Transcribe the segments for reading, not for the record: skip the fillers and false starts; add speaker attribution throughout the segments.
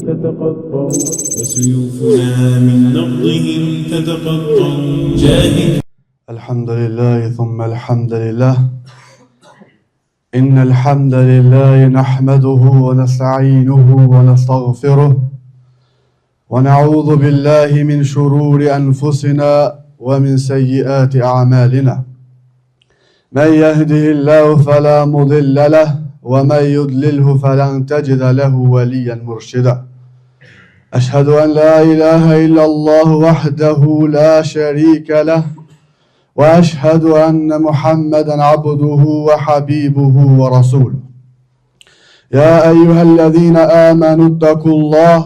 Speaker 1: تتقطع وسيوفنا من نبضهم تتقطع جاهد.
Speaker 2: الحمد لله ثم الحمد لله. إن الحمد لله نحمده ونستعينه ونستغفره ونعوذ بالله من شرور أنفسنا ومن سيئات أعمالنا. من يهده الله فلا مضل له ومن يضلله فلن تجد له وليا مرشدا. أشهد أن لا إله إلا الله وحده لا شريك له وأشهد أن محمدا عبده وحبيبه ورسوله. يا أيها الذين آمنوا اتقوا الله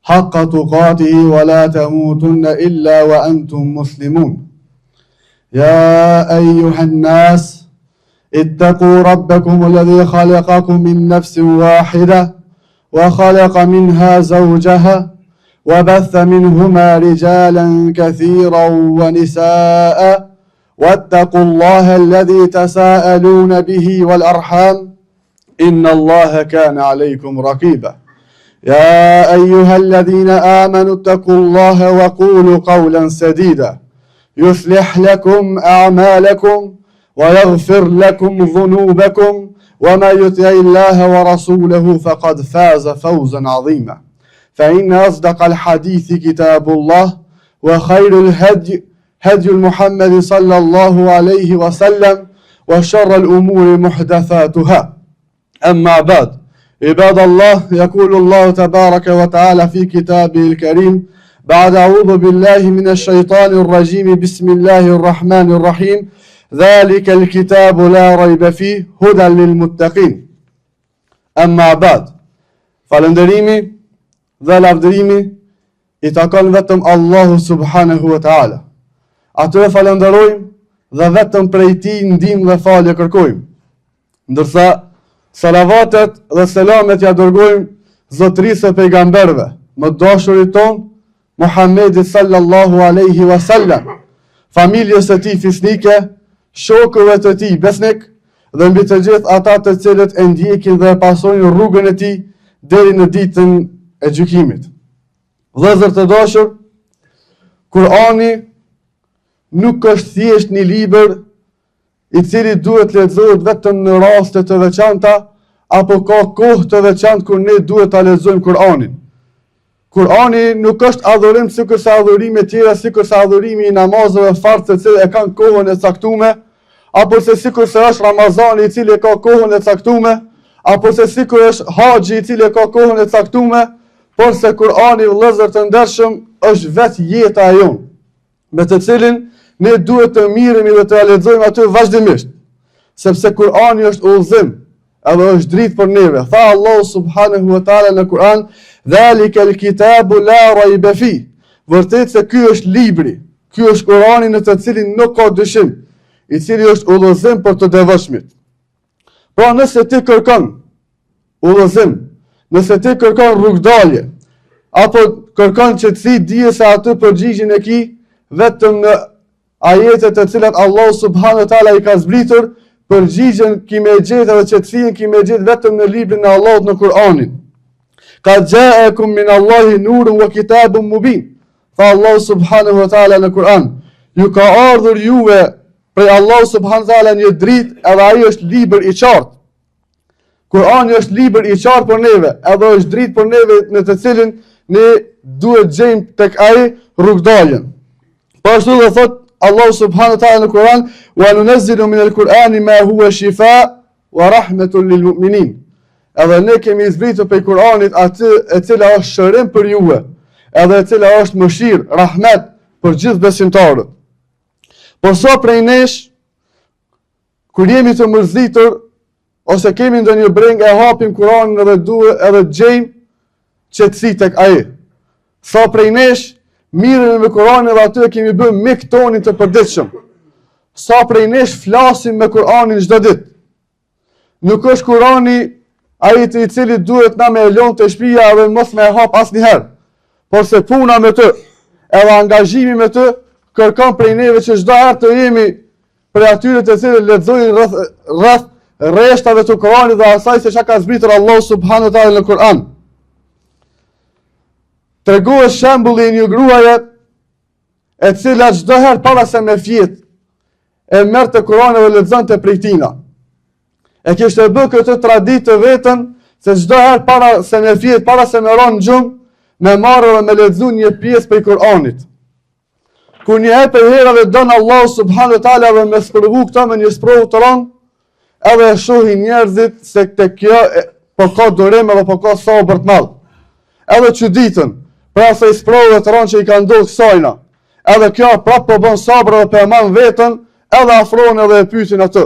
Speaker 2: حق تقاته ولا تموتن إلا وأنتم مسلمون. يا أيها الناس اتقوا ربكم الذي خلقكم من نفس واحدة وخلق منها زوجها وبث منهما رجالا كثيرا ونساء واتقوا الله الذي تساءلون به والأرحام إن الله كان عليكم رقيبا. يا أيها الذين آمنوا اتقوا الله وقولوا قولا سديدا يصلح لكم أعمالكم ويغفر لكم ذنوبكم ومن يطع الله ورسوله فقد فاز فوزا عظيما. فإن أصدق الحديث كتاب الله وخير الهدي هدي محمد صلى الله عليه وسلم وشر الأمور محدثاتها. أما بعد، عباد الله، يقول الله تبارك وتعالى في كتابه الكريم بعد أعوذ بالله من الشيطان الرجيم بسم الله الرحمن الرحيم ذلك الكتاب لا ريب فيه هدى للمتقين. أما بعد، falënderimi dhe lavdërimi i takon vetëm Allahu subhanahu wa ta'ala. Atë e falenderojmë dhe vetëm prej tij ndihmë dhe falje kërkojmë. Ndërsa salavatet dhe selamet ja dërgojmë zotërisë e pejgamberve, më dashurit ton, Muhammedit sallallahu alaihi wasallam, familjes së tij fisnike, shokëve të tij besnik dhe mbi të gjithë ata të cilët e ndjekin dhe e pasojnë rrugën e tij deri në ditën e gjykimit. Vëllezër të dashur, Kurani nuk është thjesht një libër i cili duhet lexohet vetëm në raste të veçanta apo ka kohë të veçantë kur ne duhet ta lexojmë Kur'anin. Kur'ani nuk është adhurim sikur sa adhurime tjera, sikur sa adhurimi i namazeve farz të cilët e kanë kohën e caktuar, apo se sikur se është Ramazani i cili ka kohën e caktuar, apo se sikur është haxhi i cili ka kohën e caktuar, por se Kur'ani, vëllezër të ndershëm, është vetë jeta e jonë, me të cilin ne duhet të miremi dhe të lexojmë atë vazhdimisht, sepse Kur'ani është udhëzim, edhe është dritë për neve. Tha Allahu subhanahu wa ta'ala në Kur'an, dhalika al-kitabu la rayba fi. Vërtet se ky është libri, ky është Kur'ani në të cilin nuk ka dyshim, i cili është udhëzim për të devotshmit. Pra nëse ti kërkon udhëzim, nëse ti kërkon rrugdalje, apo kërkon qetësi, dije se atë përgjigjen e ki vetëm në ajetet të cilat Allahu subhanahu wa ta'ala i ka zbritur, përgjigjen ki me gjetë dhe qetësinë ki me gjetë vetëm në librin e Allahut në Kur'anin. Qad ja'akum min Allahi nurun wa kitabun mubin. Fa Allahu subhanahu wa ta'ala në Kur'an, ju ka ardhur juve prej Allahu subhanahu wa ta'ala një dritë, edhe ai është libër i qartë. Kur'ani është libër i qartë për neve, edhe është dritë për neve në të cilin ne duhet gjejmë tek ai rrugdaljen. Po ashtu dhe thot Allahu subhanahu wa ta'ala në Kur'an, wa nunazzilu min al-Qur'ani ma huwa shifa wa rahmatun lil mu'minin. Edhe ne kemi zbritur prej Kur'anit atë e cila është shërim për juve, edhe e cila është mëshirë, rahmet për gjithë besimtarët. Por sa prej nesh, kur jemi të mërzitur, ose kemi ndonjë breng, e hapim Kur'anin edhe duhet edhe gjejmë qetësi tek ai. Sa prej nesh, mirën me Kur'anin dhe aty e kemi bërë mik tonin të përditshëm. Sa prej nesh flasim me Kur'anin çdo ditë. Nuk është Kur'ani ai i cili duhet na me lënë të shtëpia dhe mos me hap asnjëherë. Por se puna me të, edhe angazhimi me të, kërkon prej neve që çdo herë të jemi prej atyre të cilët lexojnë rreth rreshtave të Kur'anit dhe asaj se çka ka zbritur Allahu subhanahu wa taala në Kur'an. tregohet shembulli i një gruaje e cila çdo herë para se me fjet e merrte Kur'anin dhe lexonte prej tina. E kishte bërë këtë traditë të vetën se çdo herë para se me fjet, para se me ronë gjumë, me marrë dhe me lexu një pjesë prej Kur'anit. Kur një herë për herave don Allah subhanahu wa taala dhe me spërvu këta me një sprovë të rëndë, edhe shohin njerëzit se te kjo po ka durim edhe po ka sabër të madh. Edhe çuditën, pra se sprovë të rëndë që i kanë ndodhur kësajna. Edhe kjo prapë po bën sabër dhe përmban veten, edhe afrohen edhe e pyesin atë.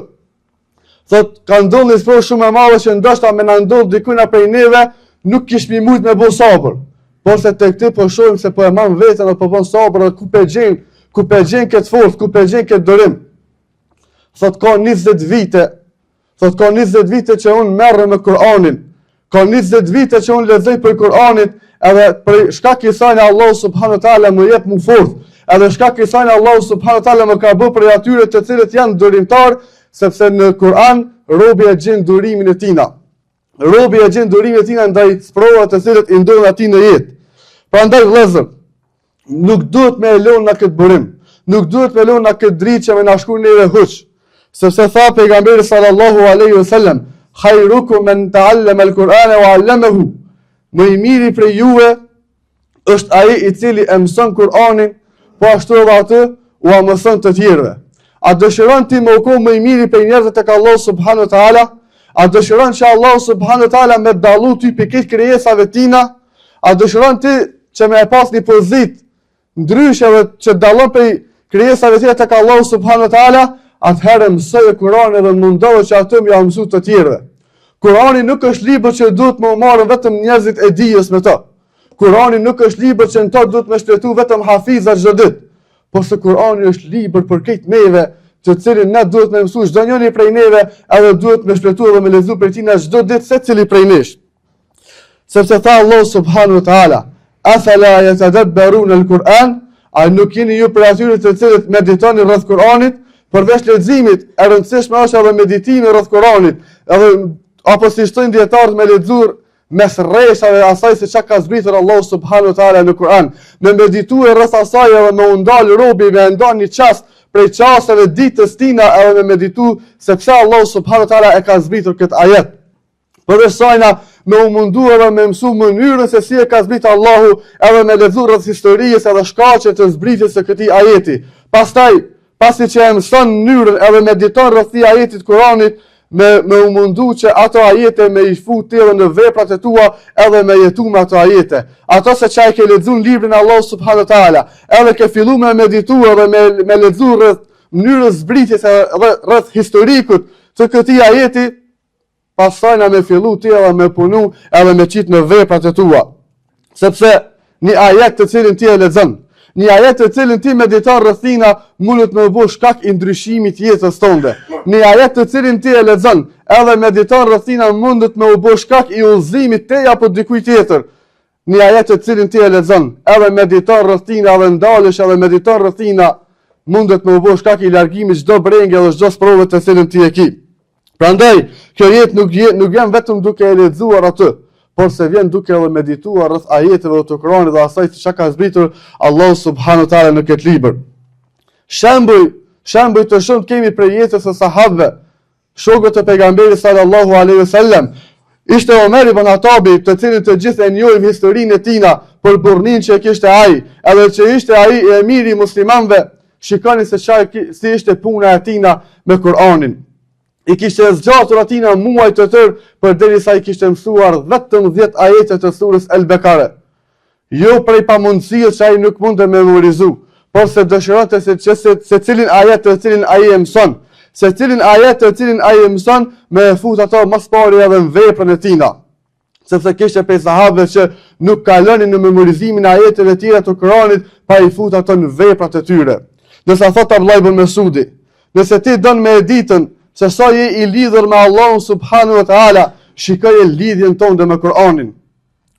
Speaker 2: Thot, ka ndodhur një sprovë shumë e madhe që ndoshta me na ndodh dikujt prej neve, nuk kish mi mujt me bën sabër. Por se te këtë po shohim se po e marr veten dhe po bën sabër dhe ku pe gjen këtë forcë, ku pe gjen këtë durim. Thot ka 20 vite. Thot ka 20 vite që unë merrem me Kur'anin. Ka 20 vite që unë lexoj për Kur'anit, edhe për shkak i saj Allah subhanahu wa taala më jep më forcë. Edhe shkak i saj Allah subhanahu wa taala më ka bërë për atyre të cilët janë durimtar, sepse në Kur'an robi e gjen durimin e tina. Robi e gjen durimin e tina ndaj sprovat të cilët i ndodhin atij në jetë. Prandaj vëllezër, nuk duhet me lënë na këtë burim. Nuk duhet me lënë na këtë dritë që me na shkruan neve huç. Sepse tha pejgamberi sallallahu alaihi wasallam, "Khairukum man ta'allama al-Qur'ana wa 'allamahu." Më i miri prej juve është ai i cili e mëson Kur'anin, po ashtu edhe atë u mëson të tjerëve. A dëshiron ti me u konë më i miri prej njerëzve tek Allah subhanahu wa taala? A dëshiron që Allah subhanahu wa taala me dallu ty pikë krijesave tina? A dëshiron ti që me e pas një pozitë ndryshe dhe që dallon prej krijesave tjera tek Allah subhanahu wa taala? Atëherë mësoj Kur'anin dhe mundohu që atë më ja mësu të tjerëve. Kur'ani nuk është libër që duhet më marrë vetëm njerëzit e dijes me to. Kur'ani nuk është libër që në to duhet me shpjetu vetëm hafizat çdo ditë. Por se Kur'ani është libër për këtë neve, të cilin ne duhet me mësu çdo njëri prej neve, edhe duhet me shpjetu dhe me lexu prej tina çdo ditë secili prej nesh. Sepse tha Allah subhanahu wa taala, "Afala yatadabbaruna al-Qur'an?" A nuk jeni ju për atyre të cilët meditoni rreth Kur'anit? Përveç leximit, e rëndësishme është edhe meditimi rreth Kur'anit, edhe apo si thojnë dietarët me lexuar mes rreshave asaj se çka ka zbritur Allah subhanahu wa taala në Kur'an. Me medituar rreth asaj edhe me u ndal robi me ndan një çast prej çasteve ditës tina edhe me meditu se pse Allah subhanahu wa taala e ka zbritur këtë ajet. Përveç sajna me u mundu edhe me mësu mënyrën se si e ka zbritur Allahu, edhe me lexuar rreth historisë edhe shkaqet të zbritjes së këtij ajeti. Pastaj pasi që e mëson mënyrën edhe mediton rreth këtij ajetit Kur'anit, me u mundu që ato ajete me i futi edhe në veprat e tua edhe me jetu me ato ajete. Ato se që e ke lexuar librin Allah subhanahu wa taala, edhe ke fillu me meditu edhe me lexu rreth mënyrës zbritjes rreth historikut të këtij ajeti, pastaj na me fillu ti edhe me punu edhe me qit në veprat e tua. Sepse një ajet të cilin ti e lexon, një ajet të cilin ti mediton rrethina mundet me bëj shkak i ndryshimit jetës tënde. Një ajet të cilin ti e lexon, edhe mediton rrethina mundet me u bëj shkak i udhëzimit teja apo dikujt tjetër. Një ajet të cilin ti e lexon, edhe mediton rrethina edhe ndalesh edhe mediton rrethina mundet me u bëj shkak i largimit çdo brengë dhe çdo sprovë të cilin ti e ke. Prandaj, kjo jetë nuk vjen vetëm duke e lexuar atë, por se vjen duke edhe medituar rreth ajeteve të Kuranit dhe asaj se çka ka zbritur Allah subhanahu wa taala në këtë libër. Shembuj të shumë kemi për jetës së sahabëve, shokët e pejgamberit sallallahu alaihi wasallam. Ishte Omer ibn Khattabi, të cilin të gjithë e njohim historinë e tina për burrnin që kishte ai, edhe që ishte ai i emiri i muslimanëve. Shikoni se si ishte puna e tina me Kur'anin. I kishte zgjatur atina muaj të tërë përderisa i kishte mësuar vetëm 10 ajete të surës El-Bekare. Jo prej pamundësisë që ai nuk mund të memorizu, por se dëshironte se cilin ajet të cilin ai e mëson, se cilin ajet të cilin ai e mëson me e fut ato mas pari edhe në veprën e tina. Sepse kishte prej sahabëve që nuk kalonin në memorizimin e ajeteve tjera të Kuranit pa i fut ato në veprat e tyre. Nëse thot Abdullah ibn Mesudi, nëse ti don me editën se sa je i lidhur me Allahun subhanahu wa taala, shikoj lidhjen tënde me Kur'anin.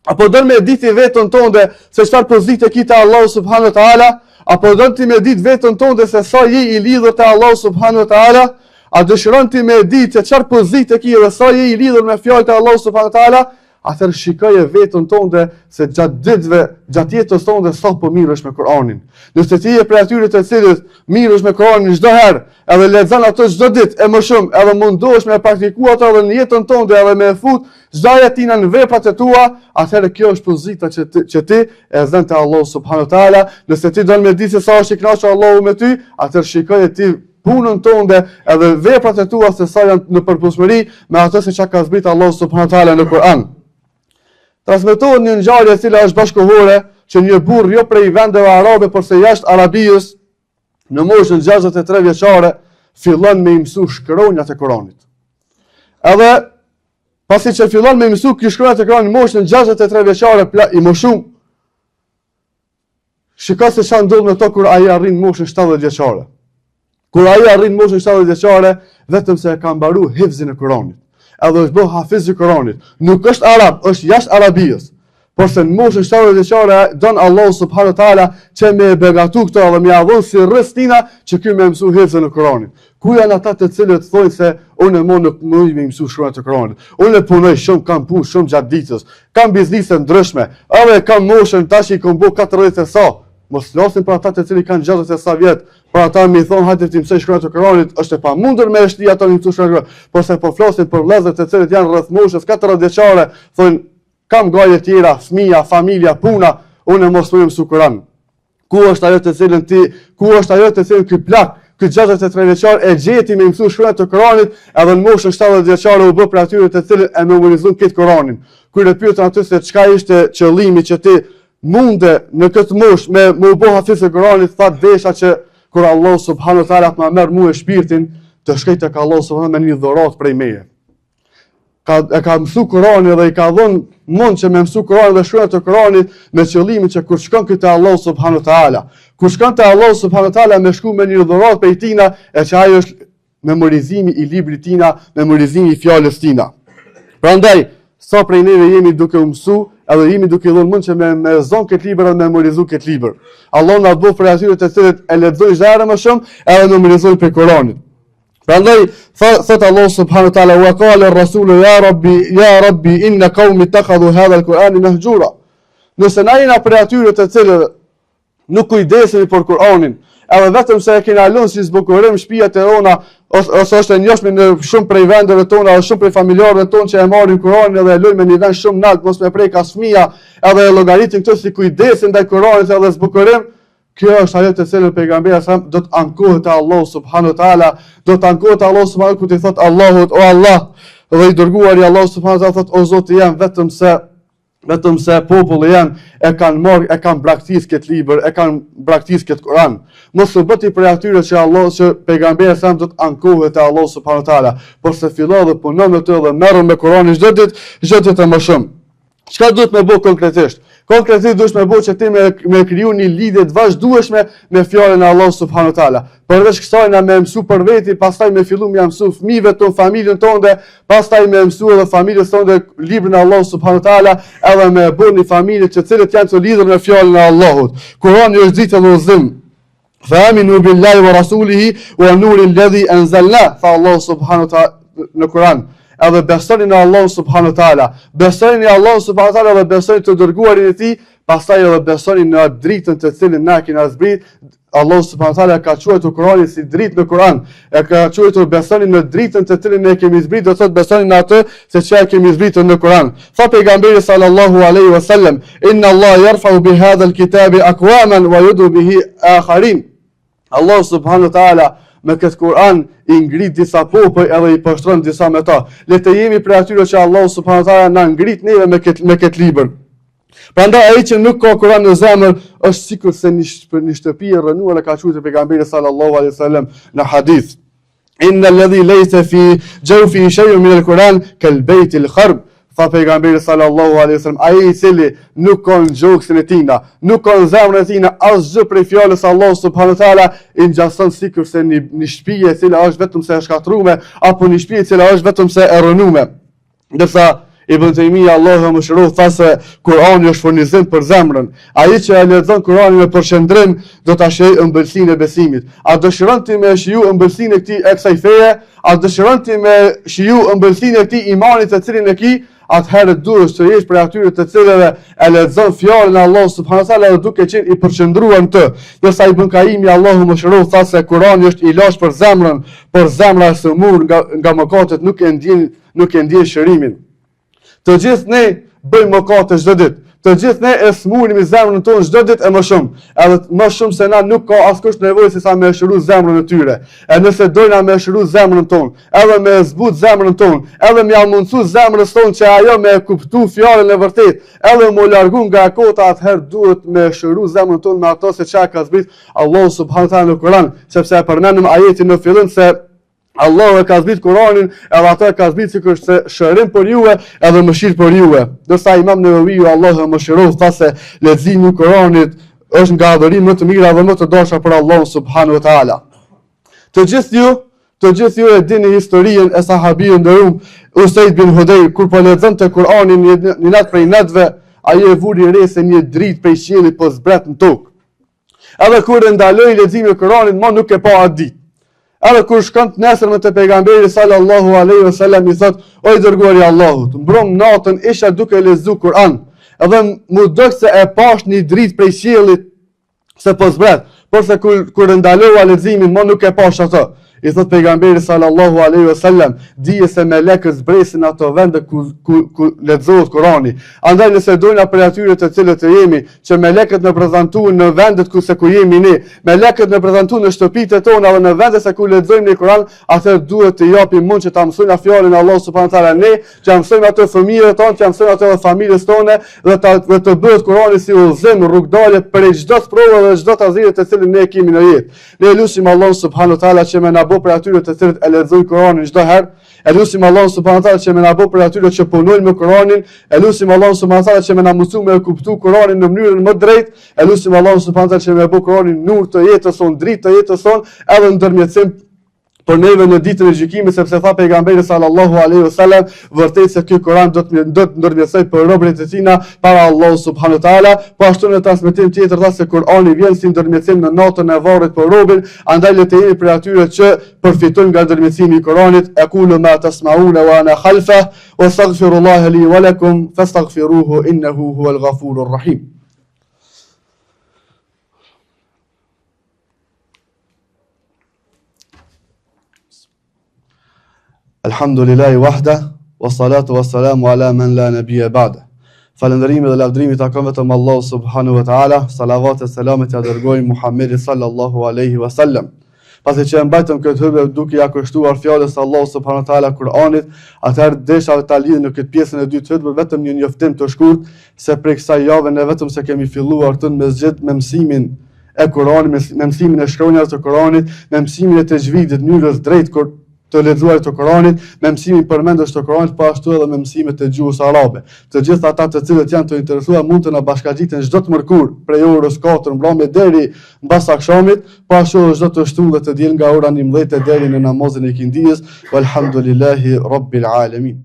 Speaker 2: Apo don me ditë vetën tënde se çfarë pozitë ke te Allahu subhanahu wa taala, apo don ti me ditë vetën tënde se sa je i lidhur te Allahu subhanahu wa taala, a dëshiron ti me ditë se çfarë pozitë ke dhe sa je i lidhur me fjalët e Allahu subhanahu wa taala, atëherë shikoje veten tënde se gjatë ditëve, gjatë jetës tënde sa po mirësh me Kur'anin. Nëse ti je prej atyre të cilët mirësh me Kur'anin çdo herë, edhe lexon ato çdo ditë e më shumë, edhe mundohesh me praktikuar ato edhe në jetën tënde edhe me fut çdo jetina në veprat e tua, atëherë kjo është pozita që ti e dhën te Allahu subhanahu wa taala. Nëse ti don me ditë se sa është i kënaqur Allahu me ty, atëherë shikoje ti punën tënde edhe veprat e tua se sa janë në përputhshmëri me ato se çka ka zbritur Allahu subhanahu wa taala në Kur'an. Transmetohet një ngjarje e cila është bashkëkohore që një burr jo prej vendeve arabe por se jashtë Arabisë në moshën 63 vjeçare fillon me mësu shkronjat e Kuranit. Edhe pasi që fillon me mësu shkronjat e Kuranit në moshën 63 vjeçare i moshuar, shikoj se çfarë ndodh me to kur ai arrin moshën 70 vjeçare. Kur ai arrin moshën 70 vjeçare, vetëm se e ka mbaruar hifzin e Kuranit. Edhe është bërë hafiz i Kuranit. Nuk është arab, është jashtë Arabisë. Por se në moshën 70 vjeçare don Allahu subhanahu wa taala që me begatu këto edhe më ia dhon si rrestina që ky më mësu hifzin e Kuranit. Ku janë ata të cilët thonë se unë nuk mund të mësoj shkronjat e Kuranit. Unë punoj shumë, kam punë shumë gjatë ditës, kam biznese ndryshme, edhe kam moshën tash i kam bë 40 e sa. Mos flasim për ata të cilët kanë 60 e sa vjet, për ata më thon hajde të mësoj shkronjat e Kuranit, është e pamundur me shtri ato në mësoj shkronjat. Por se po flasim për vëllezër të cilët janë rreth moshës 40 vjeçare, thonë kam gaje tjera, fëmia, familja, puna, unë mos më mësoj Kur'an. Ku është ajo të cilën ky plak, ky 63 vjeçar e gjeti me mësoj shkronjat e Kuranit, edhe në moshën 70 vjeçare u bë për atyre të cilët e memorizojnë këtë Kuranin. Kur e pyetën aty se çka ishte qëllimi që ti munde në këtë moshë me u bë hafiz e Kuranit, thatë desha që kur Allah subhanahu wa taala më merr mua shpirtin, të shkoj tek Allah subhanahu me një dhuratë prej meje. E ka mësu Kuranin dhe i ka dhënë mund që me mësu Kuranin dhe shkronjat e Kuranit me qëllimin që kur shkon te Allah subhanahu wa taala, kur shkon te Allah subhanahu wa taala me shku me një dhuratë prej tina, e që ajo është memorizimi i librit tina, memorizimi i fjalës tina. Prandaj sa prej neve jemi duke u mësu, edhe jemi duke dhënë mund që me zon këtë libër dhe me memorizu këtë libër. Allah na bëf për atyre të cilët e lexojnë çdo më shumë edhe memorizojnë për Kuranit. Prandaj thot Allah subhanahu wa taala wa qala ar-rasul ya rabbi inna qaumi ittakhadhu hadha al-Qur'ana mahjura. Nëse na jena për atyre të cilët nuk kujdesemi për Kur'anin, edhe vetëm se e kena lënë si zbukurim shtëpiat e ona, ose është e njohshme në shumë prej vendeve tona, ose shumë prej familjarëve tonë që e marrin Kur'anin edhe e lojnë me një vend shumë lart, mos me prek as fëmia, edhe e llogaritin këto si kujdesen ndaj Kur'anit edhe zbukurim. Kjo është ajo të cilën pejgamberi sa do të ankohet te Allahu subhanahu wa taala, do të ankohet te Allahu subhanahu ku ti thot Allahut, o Allah, dhe i dërguari Allahu subhanahu wa taala thot o Zoti jam, vetëm se populli janë e kanë braktisë këtë libër, e kanë braktisë këtë Kur'an. Mos u bëti për atyre që pejgamberi sa do të ankohet te Allahu subhanahu wa taala, por se fillon dhe punon me të dhe merren me Kur'anin çdo ditë më shumë. Çka duhet me bëj konkretisht? Konkretisht duhet me bëj që ti me kriju një lidhje të vazhdueshme me fjalën e Allahut subhanahu wa taala. Përveç kësaj na më mësu për veti, pastaj me fillu më mësu fëmijëve tonë, familjen tonë, pastaj më mësu edhe familjes tonë librin e Allahut subhanahu wa taala, edhe me bëni familje të cilët janë të lidhur me fjalën e Allahut. Kurani është ditë udhëzim. Fa'aminu billahi wa rasulihi wa nuril ladhi anzalna, fa Allah subhanahu wa taala në Kur'an. Edhe besoni në Allah subhanahu wa taala, besoni në Allah subhanahu wa taala dhe besoni të dërguarin e tij, pastaj edhe besoni në dritën të cilën na kena zbrit. Allah subhanahu wa taala ka quajtur Kur'anin si dritë në Kur'an, e ka quajtur besoni në dritën të cilën ne kemi zbrit, do të thotë besoni në atë se çfarë kemi zbritur në Kur'an. Tha pejgamberi sallallahu alaihi wasallam, inna Allah yarfa'u bi hadha al-kitabi aqwaman wa yud'u bihi akharin. Allah subhanahu wa taala me këtë Kur'an i ngrit disa popull edhe i poshtron disa me ta. Le të jemi prej atyre që Allah subhanahu wa taala na ngrit neve me këtë libër. Prandaj ai që nuk ka Kur'an në zemër është sikur se një shtëpi e rënuar e ka thënë pejgamberi sallallahu alaihi wasallam në hadith. Inna alladhi laysa fi jawfi shay'un min al-Quran kal-bayt al-kharb. Tha pejgamberi sallallahu alaihi wasallam, ai i cili nuk ka në gjoksin e tina, nuk ka në zemrën e tina asgjë prej fjalës Allahu subhanahu wa taala, i ngjason sikur se një shtëpi e cila është vetëm se e shkatruar, apo një shtëpi e cila është vetëm se e rënuar. Ndërsa Ibn Taymija Allahu më shërof tha se Kurani është furnizim për zemrën. Ai që e lexon Kuranin me përshëndrim do ta shijojë ëmbëlsinë e besimit. A dëshiron ti me shiju ëmbëlsinë e kësaj feje? A dëshiron ti me shiju ëmbëlsinë e këtij imanit të cilin e ki? atëherë duhet të jesh për atyre të cilëve e lexon fjalën e Allahut subhanahu wa taala dhe duke qenë i përqendruar në të. Ndërsa Ibn Kaimi Allahu mëshiroft tha se Kurani është ilaç për zemrën, por zemra e sëmur nga mëkatet nuk e ndjen shërimin. Të gjithë ne bëjmë mëkate çdo ditë. Të gjithë ne e smurim zemrën tonë çdo ditë e më shumë. Edhe më shumë se na nuk ka askush nevojë se sa me shëru zemrën e tyre. E nëse dojna me shëru zemrën tonë, edhe me zbut zemrën tonë, edhe me mundsu zemrës tonë që ajo me kuptu fjalën e vërtet, edhe me largu nga kota, atëherë duhet me shëru zemrën tonë me ato se çka ka zbrit Allahu subhanahu wa taala në Kur'an, sepse e përmendëm ajetin në fillim se Allah e ka zbrit Kur'anin, edhe ato e ka zbrit sikur se shërim për juve edhe mëshirë për juve. Dërsa Imam Nevaviu Allahu e mëshiroft tha se leximi i Kur'anit është nga adhurimet më të mira dhe më të dashura për Allahun subhanahu wa taala. Të gjithë ju e dini historinë e sahabiut nderuar Usaid bin Hudayr kur po lexonte Kur'anin një natë prej natëve, ai e vuri re se një dritë prej qiellit po zbret në tokë. Edhe kur e ndaloi leximin e Kur'anit, më nuk e pa atë ditë. Edhe kur shkon të nesërmë te pejgamberi sallallahu alaihi wasallam i thot: "O i dërguari i Allahut, mbrëm natën isha duke lexuar Kur'an, edhe mu duk se e pash një dritë prej qiellit se po zbret, por se kur ndalova leximin, më nuk e pash ato." I thot pejgamberi sallallahu alaihi wasallam: "Dije se melekët zbresin ato vende ku lexohet Kurani. Andaj nëse dojna për atyre të cilët të jemi, që melekët na prezantojnë në vendet ku jemi ne, melekët na prezantojnë në shtëpitë tona dhe në vendet se ku lexojmë në Kur'an, atëherë duhet të japim mund që ta mësojnë fjalën e Allahut subhanahu wa taala ne, që mësojmë ato fëmijët tonë, që mësojmë ato familjes tonë dhe të bëhet Kurani si udhëzim rrugdalë për çdo sprovë dhe çdo tazire të cilën ne kemi në jetë. Ne lutim Allahun subhanahu wa taala që më na për atyre të cilët e lexojnë Kur'anin çdo herë, e lutim Allahun subhanahu wa taala që më na bëj për atyre që punojnë me Kur'anin, e lutim Allahun subhanahu wa taala që më na mësoj me kuptu Kur'anin në mënyrën më drejtë, e lutim Allahun subhanahu wa taala që më bëj Kur'anin nur të jetës sonë, dritë të jetës sonë, edhe ndërmjetësim për neve në ditën e gjykimit, sepse tha pejgamberi sallallahu alaihi wasallam, vërtet se ky Kur'an do të ndërmjetësoj për robërit e tina para Allahut subhanahu wa taala. Po ashtu në transmetim tjetër tha se Kur'ani vjen si ndërmjetësim në natën e varrit për robën, andaj le të jemi për atyre që përfitojnë nga ndërmjetësimi i Kur'anit. Aqulu ma tasma'una wa ana khalfa wa astaghfirullaha li wa lakum fastaghfiruhu innahu huwal ghafurur rahim. Alhamdulillahi wahda, wa salatu wa salamu ala man la nabiyya ba'da. Falëndërimi dhe lavdërimi takon vetëm Allahu subhanahu wa taala, salavat e selamet ja dërgojmë Muhammedit sallallahu alaihi wasallam. Pasi që e mbajtëm këtë hyrje duke ja kushtuar fjalës së Allahut subhanahu wa taala Kur'anit, atëherë desha ta lidh në këtë pjesën e dytë të vetëm një njoftim të shkurt se prej kësaj jave ne vetëm se kemi filluar të mesxhit me mësimin e Kur'anit, me mësimin e shkronjave të Kur'anit, me mësimin e tajvidit, mënyrës drejtë të lexuarit të Kuranit, me mësimin përmendës të Kuranit, po ashtu edhe me mësimet e gjuhës arabe. Të gjithë ata të cilët janë të interesuar mund të na bashkëngjiten çdo të mërkur prej orës 4 mbrëmje deri mbas akşamit, po ashtu edhe çdo të shtunë të diel nga ora 11 deri në namazin e kindijës. Walhamdulillahi rabbil alamin.